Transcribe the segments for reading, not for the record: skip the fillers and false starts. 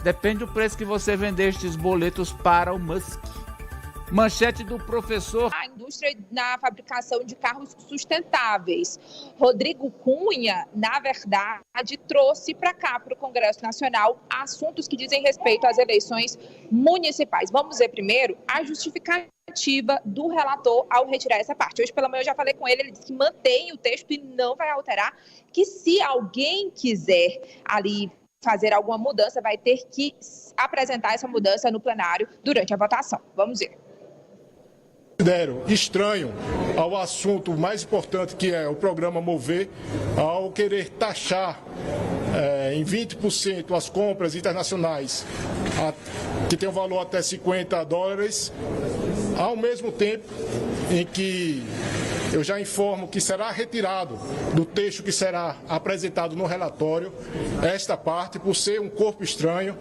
Depende do preço que você vender estes boletos para o Musk. Manchete do professor. A indústria na fabricação de carros sustentáveis. Rodrigo Cunha, na verdade, trouxe para cá, para o Congresso Nacional, assuntos que dizem respeito às eleições municipais. Vamos ver primeiro a justificativa do relator ao retirar essa parte. Hoje pela manhã eu já falei com ele, ele disse que mantém o texto e não vai alterar, que se alguém quiser ali fazer alguma mudança, vai ter que apresentar essa mudança no plenário durante a votação. Vamos ver. Considero estranho ao assunto mais importante, que é o programa Mover, ao querer taxar em 20% as compras internacionais que tem um valor até $50, ao mesmo tempo em que eu já informo que será retirado do texto que será apresentado no relatório esta parte, por ser um corpo estranho,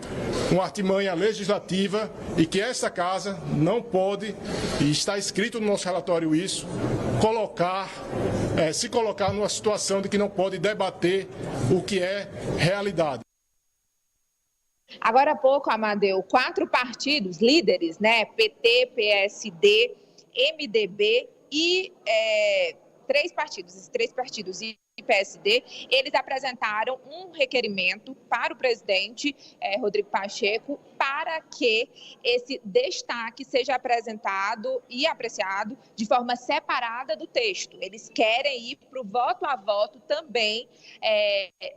uma artimanha legislativa, e que esta casa não pode, e está escrito no nosso relatório isso, se colocar numa situação de que não pode debater o que é realidade. Agora há pouco, Amadeu, 4 partidos líderes, né? PT, PSD, MDB e 3 partidos e PSD, eles apresentaram um requerimento para o presidente Rodrigo Pacheco para que esse destaque seja apresentado e apreciado de forma separada do texto. Eles querem ir para o voto a voto também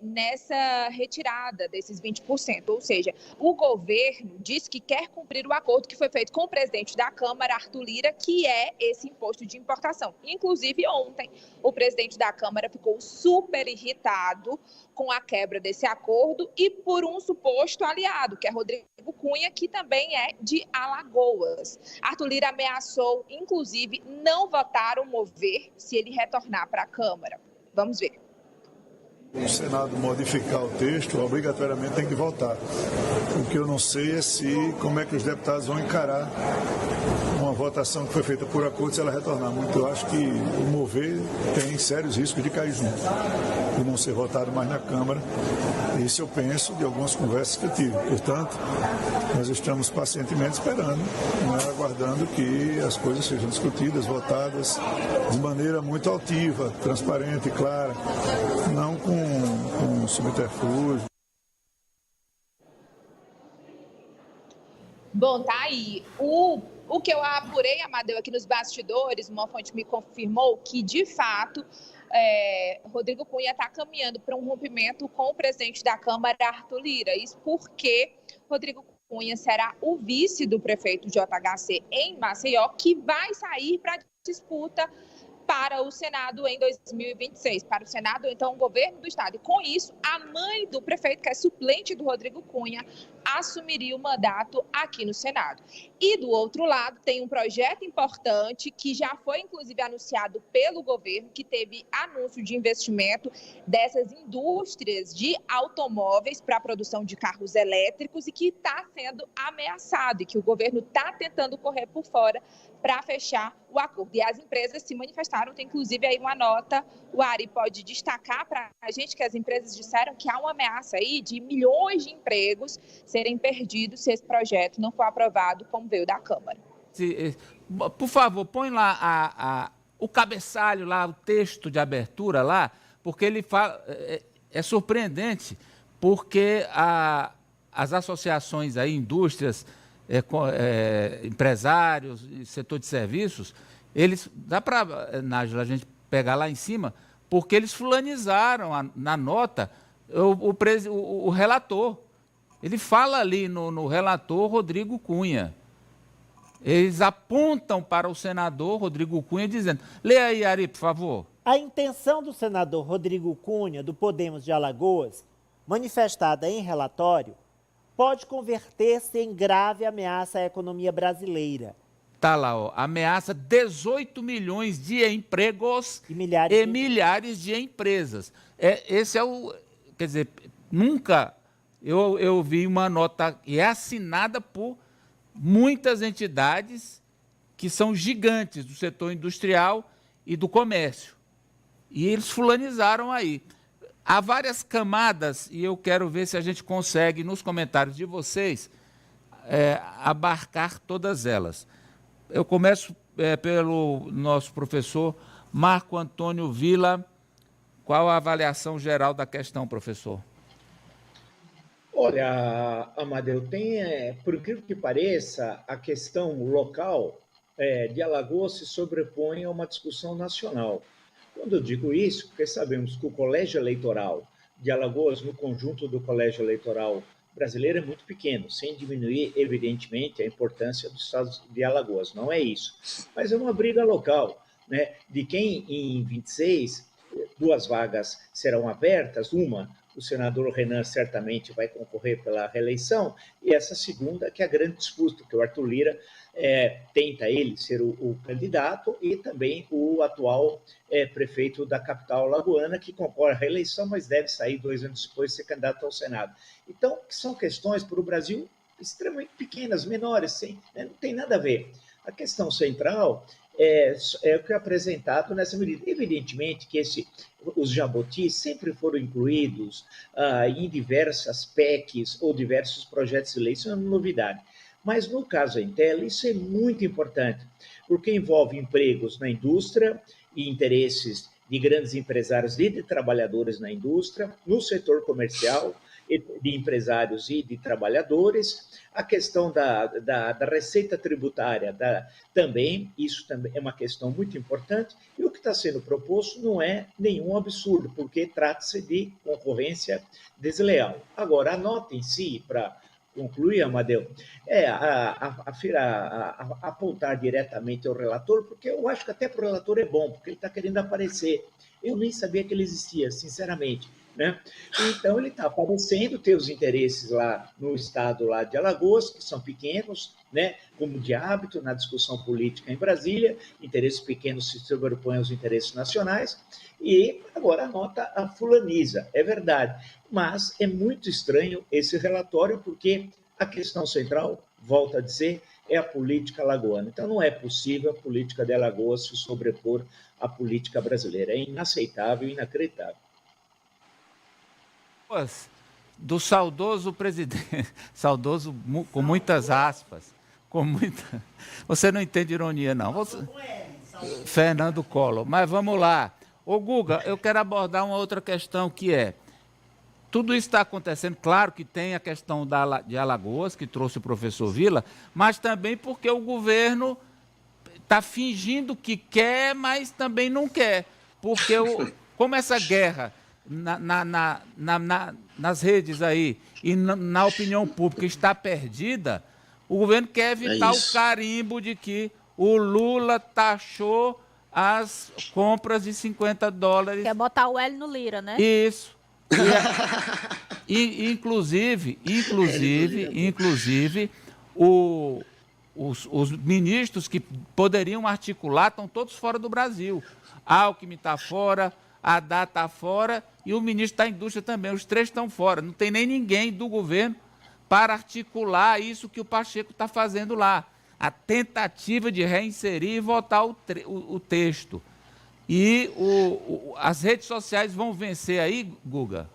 nessa retirada desses 20%. Ou seja, o governo diz que quer cumprir o acordo que foi feito com o presidente da Câmara, Arthur Lira, que é esse imposto de importação. Inclusive, ontem, o presidente da Câmara ficou super irritado com a quebra desse acordo e por um suposto aliado, que é Rodrigo Cunha, que também é de Alagoas. Arthur Lira ameaçou, inclusive, não votar o Mover se ele retornar para a Câmara. Vamos ver. O Senado modificar o texto, obrigatoriamente tem que votar. O que eu não sei é como é que os deputados vão encarar uma votação que foi feita por acordo se ela retornar. Eu acho que o Mover tem sérios riscos de cair junto, de não ser votado mais na Câmara. Isso eu penso de algumas conversas que eu tive. Portanto, nós estamos pacientemente esperando, aguardando que as coisas sejam discutidas, votadas de maneira muito altiva, transparente e clara, não com subterfúgio. Bom, tá aí. O que eu apurei, Amadeu, aqui nos bastidores, uma fonte me confirmou que, de fato, Rodrigo Cunha está caminhando para um rompimento com o presidente da Câmara, Arthur Lira. Isso porque Rodrigo Cunha será o vice do prefeito JHC em Maceió, que vai sair para disputa para o Senado em 2026, para o Senado, então, o governo do estado. E com isso, a mãe do prefeito, que é suplente do Rodrigo Cunha, assumiria o mandato aqui no Senado. E do outro lado, tem um projeto importante que já foi, inclusive, anunciado pelo governo, que teve anúncio de investimento dessas indústrias de automóveis para a produção de carros elétricos e que está sendo ameaçado e que o governo está tentando correr por fora para fechar o acordo. E as empresas se manifestaram, tem inclusive aí uma nota, o Ari pode destacar para a gente que as empresas disseram que há uma ameaça aí de milhões de empregos serem perdidos se esse projeto não for aprovado como veio da Câmara. Por favor, põe lá o cabeçalho lá, o texto de abertura lá, porque ele fala, é surpreendente, porque as associações aí, indústrias, empresários, setor de serviços, eles, dá para, Nájila, a gente pegar lá em cima, porque eles fulanizaram na nota o relator. Ele fala ali no relator Rodrigo Cunha. Eles apontam para o senador Rodrigo Cunha dizendo... Lê aí, Ari, por favor. A intenção do senador Rodrigo Cunha, do Podemos de Alagoas, manifestada em relatório, pode converter-se em grave ameaça à economia brasileira. Está lá, ó, ameaça 18 milhões de empregos e milhares de empresas. Esse é o... Quer dizer, nunca eu vi uma nota que é assinada por muitas entidades que são gigantes do setor industrial e do comércio. E eles fulanizaram aí. há várias camadas e eu quero ver se a gente consegue, nos comentários de vocês, abarcar todas elas. Eu começo pelo nosso professor Marco Antônio Villa. Qual a avaliação geral da questão, professor? Olha, Amadeu, por incrível que pareça, a questão local de Alagoas se sobrepõe a uma discussão nacional. Quando eu digo isso, porque sabemos que o colégio eleitoral de Alagoas, no conjunto do colégio eleitoral brasileiro, é muito pequeno, sem diminuir, evidentemente, a importância do estado de Alagoas. Não é isso. Mas é uma briga local, né? De quem, em 26, 2 vagas serão abertas, uma, o senador Renan certamente vai concorrer pela reeleição, e essa segunda, que é a grande disputa, que o Arthur Lira tenta ele ser o candidato, e também o atual prefeito da capital alagoana, que concorre à reeleição, mas deve sair 2 anos depois ser candidato ao Senado. Então, são questões para o Brasil extremamente pequenas, menores, não tem nada a ver. A questão central é o que é apresentado nessa medida. Evidentemente que os jabutis sempre foram incluídos em diversas PECs ou diversos projetos de lei, isso é uma novidade. Mas no caso da Intel, isso é muito importante, porque envolve empregos na indústria e interesses de grandes empresários e de trabalhadores na indústria, no setor comercial, de empresários e de trabalhadores, a questão da receita tributária também, isso também é uma questão muito importante, e o que está sendo proposto não é nenhum absurdo, porque trata-se de concorrência desleal. Agora, a nota em si, para concluir, Amadeu, apontar diretamente ao relator, porque eu acho que até para o relator é bom, porque ele está querendo aparecer. Eu nem sabia que ele existia, sinceramente. Né? Então, ele está aparecendo, tem os interesses lá no estado lá de Alagoas, que são pequenos, né? Como de hábito na discussão política em Brasília, interesses pequenos se sobrepõem aos interesses nacionais, e agora a nota fulaniza, é verdade. Mas é muito estranho esse relatório, porque a questão central, volto a dizer, é a política alagoana. Então, não é possível a política de Alagoas se sobrepor à política brasileira. É inaceitável e inacreditável. Do saudoso presidente, saudoso com muitas aspas, você não entende ironia, não. Fernando Collor. Mas vamos lá. Ô, Guga, eu quero abordar uma outra questão que tudo isso está acontecendo, claro que tem a questão de Alagoas, que trouxe o professor Villa, mas também porque o governo está fingindo que quer, mas também não quer. Porque como essa guerra nas redes aí e na opinião pública está perdida, o governo quer evitar o carimbo de que o Lula taxou as compras de $50. Quer botar o L no Lira, né? Isso. Inclusive, os ministros que poderiam articular estão todos fora do Brasil. Alckmin está fora, Haddad está fora e o ministro da Indústria também. Os 3 estão fora. Não tem nem ninguém do governo para articular isso que o Pacheco está fazendo lá. A tentativa de reinserir e votar o texto. E as redes sociais vão vencer aí, Guga?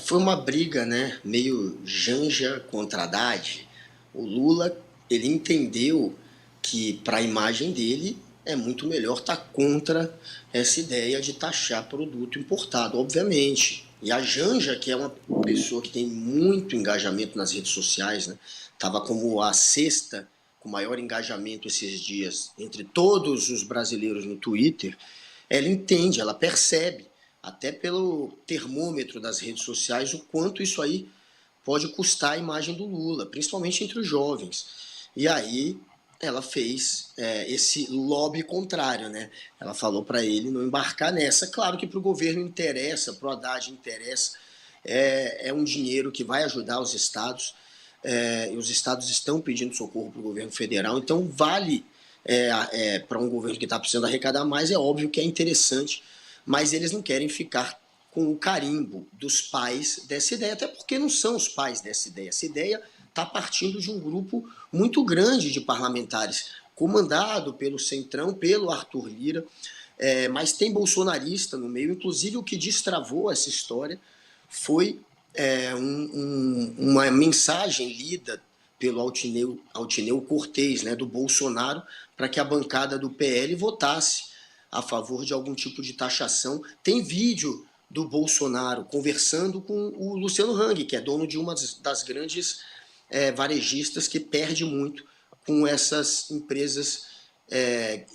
Foi uma briga, né, meio Janja contra Haddad. O Lula, ele entendeu que, para a imagem dele, é muito melhor estar contra essa ideia de taxar produto importado, obviamente. E a Janja, que é uma pessoa que tem muito engajamento nas redes sociais, né, estava como a 6ª com maior engajamento esses dias entre todos os brasileiros no Twitter, ela entende, ela percebe, até pelo termômetro das redes sociais, o quanto isso aí pode custar a imagem do Lula, principalmente entre os jovens. E aí ela fez esse lobby contrário, né? Ela falou para ele não embarcar nessa. Claro que para o governo interessa, para o Haddad interessa, é um dinheiro que vai ajudar os estados, e os estados estão pedindo socorro para o governo federal, então vale para um governo que está precisando arrecadar mais, é óbvio que é interessante, mas eles não querem ficar com o carimbo dos pais dessa ideia, até porque não são os pais dessa ideia. Essa ideia está partindo de um grupo muito grande de parlamentares, comandado pelo Centrão, pelo Arthur Lira, Mas tem bolsonarista no meio, inclusive o que destravou essa história foi uma mensagem lida pelo Altineu Cortez, né, do Bolsonaro, para que a bancada do PL votasse a favor de algum tipo de taxação. Tem vídeo do Bolsonaro conversando com o Luciano Hang, que é dono de uma das grandes varejistas que perde muito com essas empresas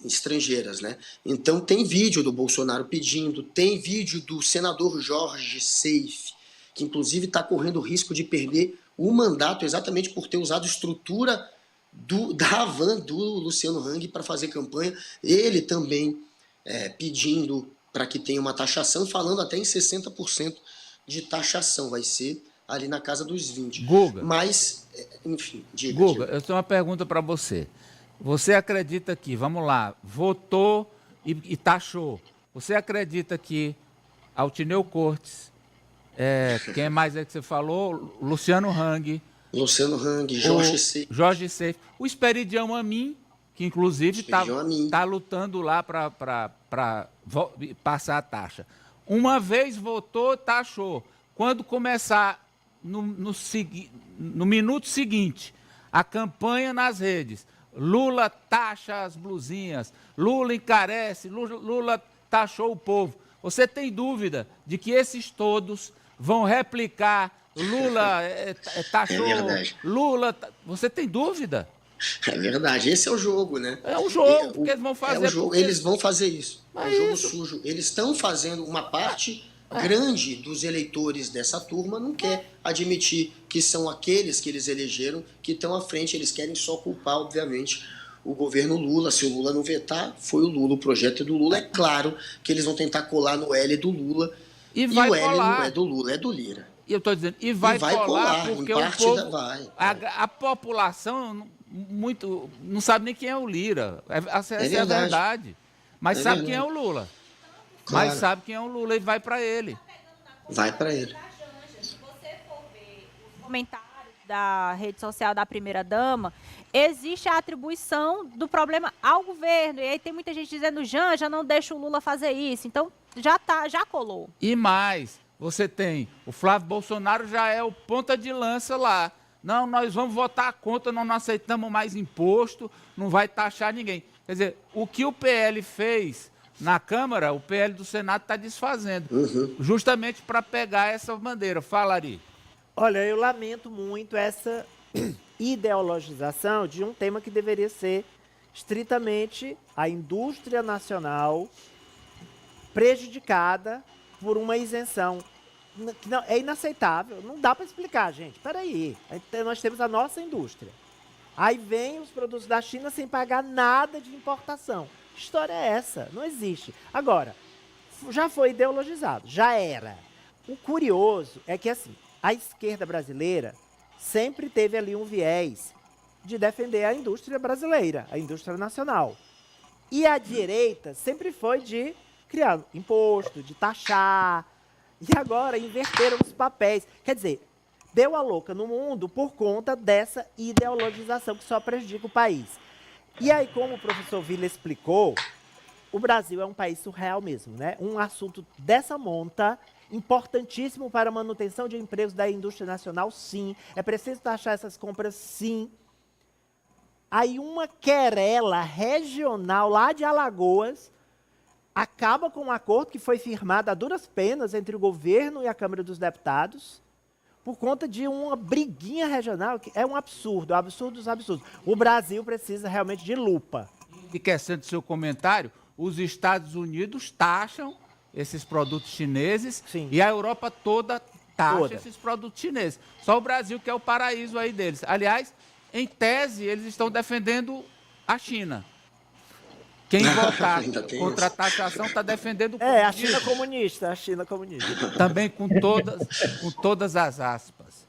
estrangeiras, né? Então tem vídeo do Bolsonaro pedindo, tem vídeo do senador Jorge Seife, que inclusive está correndo o risco de perder o mandato exatamente por ter usado estrutura da van do Luciano Hang para fazer campanha. Ele também pedindo para que tenha uma taxação, falando até em 60% de taxação, vai ser ali na casa dos 20%. Guga. Mas, enfim, diga. Guga, eu tenho uma pergunta para você. Você acredita que, vamos lá, votou e taxou. Você acredita que Altineu Cortes, quem mais é que você falou? Luciano Hang, Jorge Seife, o Esperidião Amin, que inclusive está lutando lá para passar a taxa. Uma vez votou, taxou. Quando começar no minuto seguinte a campanha nas redes, Lula taxa as blusinhas, Lula encarece, Lula taxou o povo. Você tem dúvida de que esses todos vão replicar Lula taxou, Lula... Você tem dúvida? É verdade, esse é o jogo, né? É um jogo, porque eles vão fazer... Eles vão fazer isso, é um jogo sujo. Eles estão fazendo uma parte grande dos eleitores dessa turma não quer admitir que são aqueles que eles elegeram que estão à frente. Eles querem só culpar, obviamente, o governo Lula. Se o Lula não vetar, foi o Lula, o projeto é do Lula. É claro que eles vão tentar colar no L do Lula. E o L não é do Lula, é do Lira. E eu estou dizendo, vai colar porque o povo, vai. A população não sabe nem quem é o Lira. Essa é a verdade. Mas sabe quem é o Lula. Claro. Mas sabe quem é o Lula e vai para ele. Vai para ele. Se você for ver os comentários da rede social da primeira-dama, existe a atribuição do problema ao governo. E aí tem muita gente dizendo, já não deixa o Lula fazer isso. Então, já colou. E mais, você tem, o Flávio Bolsonaro já é o ponta de lança lá. Não, nós vamos votar contra, não aceitamos mais imposto, não vai taxar ninguém. Quer dizer, o que o PL fez na Câmara, o PL do Senado está desfazendo, justamente para pegar essa bandeira. Fala, Ari. Olha, eu lamento muito essa ideologização de um tema que deveria ser estritamente a indústria nacional prejudicada por uma isenção. Não, é inaceitável, não dá para explicar, gente. Peraí, nós temos a nossa indústria. Aí vem os produtos da China sem pagar nada de importação. Que história é essa? Não existe. Agora, já foi ideologizado, já era. O curioso é que, assim, a esquerda brasileira sempre teve ali um viés de defender a indústria brasileira, a indústria nacional. E a direita sempre foi de criar imposto, de taxar. E agora inverteram os papéis. Quer dizer, deu a louca no mundo por conta dessa ideologização que só prejudica o país. E aí, como o professor Vila explicou, o Brasil é um país surreal mesmo, né? Um assunto dessa monta, importantíssimo para a manutenção de empregos da indústria nacional, sim. É preciso taxar essas compras, sim. Aí uma querela regional lá de Alagoas acaba com um acordo que foi firmado a duras penas entre o governo e a Câmara dos Deputados por conta de uma briguinha regional, que é um absurdo dos absurdos. O Brasil precisa realmente de lupa. E questão do seu comentário, os Estados Unidos taxam esses produtos chineses. Sim. E a Europa toda taxa esses produtos chineses. Só o Brasil que é o paraíso aí deles. Aliás, em tese, eles estão defendendo a China. Quem votar contra a taxação está defendendo o comunismo. A China comunista. Também com todas as aspas.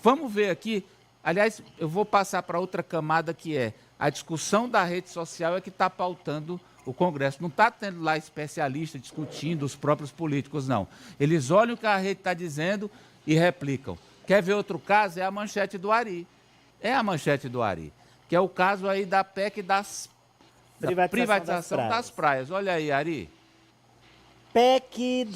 Vamos ver aqui. Aliás, eu vou passar para outra camada que é a discussão da rede social é que está pautando o Congresso. Não está tendo lá especialista discutindo os próprios políticos, não. Eles olham o que a rede está dizendo e replicam. Quer ver outro caso? É a manchete do Ari. É a manchete do Ari. Que é o caso aí da PEC das da privatização das praias. Olha aí, Ari. PEC